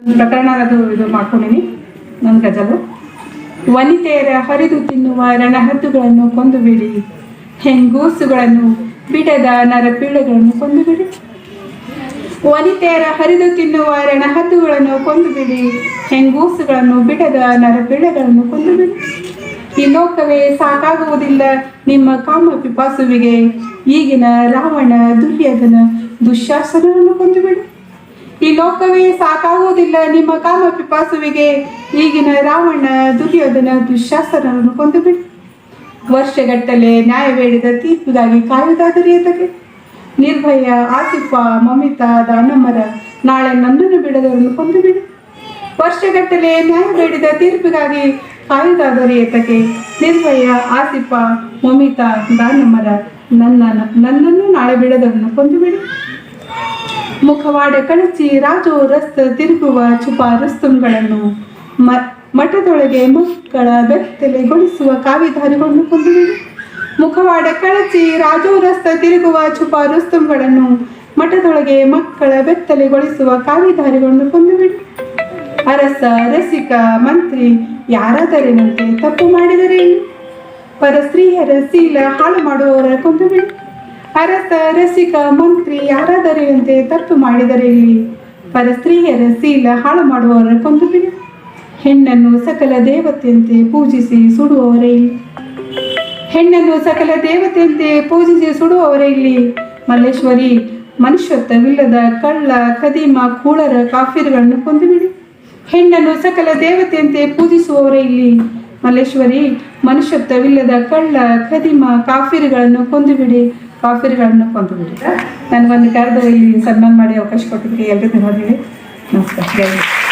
ಪ್ರಕರಣ ಇದು ಮಾಡ್ಕೊಂಡಿನಿ ನನ್ನ ಗಜಲು. ವನಿತೆಯರ ಹರಿದು ತಿನ್ನುವ ರಣಹದ್ದುಗಳನ್ನು ಕೊಂದು ಬಿಡಿ, ಹೆಂಗೂಸುಗಳನ್ನು ಬಿಡದ ನರಪೀಳೆಗಳನ್ನು ಕೊಂದು ಬಿಡಿ. ವನಿತೆಯರ ಹರಿದು ತಿನ್ನುವ ರಣಹದ್ದುಗಳನ್ನು ಕೊಂದು ಬಿಡಿ, ಹೆಂಗೂಸುಗಳನ್ನು ಬಿಡದ ನರಪೀಳೆಗಳನ್ನು ಕೊಂದು ಬಿಡಿ. ಈ ಲೋಕವೇ ಸಾಕಾಗುವುದಿಲ್ಲ ನಿಮ್ಮ ಕಾಮ ಪಿಪಾಸುವಿಗೆ, ಈಗಿನ ರಾವಣ ದುರ್ಯೋಧನ ದುಶ್ಯಾಸನವನ್ನು ಕೊಂದು ಬಿಡಿ. ಈ ಲೋಕವೇ ಸಾಕಾಗುವುದಿಲ್ಲ ನಿಮ್ಮ ಕಾಮ ಪಿಪಾಸುವಿಗೆ, ಈಗಿನ ರಾವಣ ದುರ್ಯೋಧನ ದುಶ್ಯಾಸನವನ್ನು ಕೊಂದು ಬಿಡಿ. ವರ್ಷಗಟ್ಟಲೆ ನ್ಯಾಯ ಬೇಡಿದ ತೀರ್ಪಿಗಾಗಿ ಕಾಯುವುದಾದರೆ ಏತಕ್ಕೆ? ನಿರ್ಭಯ, ಆಸಿಫ, ಮಮಿತಾ, ದಾನಮ್ಮರ ನಾಳೆ ನನ್ನನ್ನು ಬಿಡದವರನ್ನು ಕೊಂದು ಬಿಡಿ. ವರ್ಷಗಟ್ಟಲೆ ನ್ಯಾಯ ಬೇಡಿದ ತೀರ್ಪಿಗಾಗಿ ಕಾಯುವುದಾದರೆ ಏತಕ್ಕೆ? ನಿರ್ಭಯ, ಆಸಿಫ, ಮಮಿತಾ, ದಾನಮ್ಮರ ನನ್ನನ್ನು ನಾಳೆ ಬಿಡದವರನ್ನು ಕೊಂದು ಬಿಡಿ. ಮುಖವಾಡ ಕಳಚಿ ರಾಜೋ ರಸ್ತ ತಿರುಗುವ ಚುಪ ರುಸ್ತುಂಗಳನ್ನು, ಮಠದೊಳಗೆ ಮಕ್ಕಳ ಬೆತ್ತಲೆಗೊಳಿಸುವ ಕಾವಿಧಾರಿಗಳನ್ನು ಕೊಂದು ಬಿಡಿ. ಮುಖವಾಡ ಕಳಚಿ ರಾಜೋ ರಸ್ತ ತಿರುಗುವ ಚುಪ ರುಸ್ತುಂಗಳನ್ನು, ಮಠದೊಳಗೆ ಮಕ್ಕಳ ಬೆತ್ತಲೆಗೊಳಿಸುವ ಕಾವಿಧಾರಿಗಳನ್ನು ಕೊಂದು ಬಿಡಿ. ಅರಸ, ರಸಿಕ, ಮಂತ್ರಿ ಯಾರಾದರೇನಂತೆ ತಪ್ಪು ಮಾಡಿದರೆ ಪರಸ್ತ್ರೀಯರ ಶೀಲ ಹಾಳು ಮಾಡುವವರ ಕೊಂದು ಬಿಡಿ. ಅರಸ, ರಸಿಕ, ಮಂತ್ರಿ ಯಾರಾದರೇನಂತೆ ತಪ್ಪು ಮಾಡಿದರೆ ಇಲ್ಲಿ ಪರಸ್ತ್ರೀಯರ ಶೀಲ ಹಾಳು ಮಾಡುವವರ ಕೊಂದು ಬಿಡಿ. ಹೆಣ್ಣನ್ನು ಸಕಲ ದೇವತೆಯಂತೆ ಪೂಜಿಸಿ ಸುಡುವವರೇ ಇಲ್ಲಿ, ಹೆಣ್ಣನ್ನು ಸಕಲ ದೇವತೆಯಂತೆ ಪೂಜಿಸಿ ಸುಡುವವರೇ ಇಲ್ಲಿ. ಮಲ್ಲೇಶ್ವರಿ, ಮನುಷ್ಯತ್ವವಿಲ್ಲದ ಕಳ್ಳ, ಖದೀಮ, ಕೂಳರ, ಕಾಫಿರ್ಗಳನ್ನು ಕೊಂದು ಬಿಡಿ. ಹೆಣ್ಣನ್ನು ಸಕಲ ದೇವತೆಯಂತೆ ಪೂಜಿಸುವವರೇ ಇಲ್ಲಿ. ಮಲ್ಲೇಶ್ವರಿ, ಮನುಷ್ಯತ್ವವಿಲ್ಲದ ಕಳ್ಳ, ಖದೀಮ, ಕಾಫಿರ್ಗಳನ್ನು ಕೊಂದು ಬಿಡಿ, ಕಾಫಿರ್ಗಳನ್ನು ಕೊಂದು ಬಿಡಿ. ನನಗೊಂದು ಕರೆದು ಇಲ್ಲಿ ಸನ್ಮಾನ ಮಾಡಿ ಅವಕಾಶ ಕೊಟ್ಟಿದ್ದಕ್ಕೆ ಎಲ್ಲರಿಗೂ ಧನ್ಯವಾದಗಳು. ನಮಸ್ಕಾರ.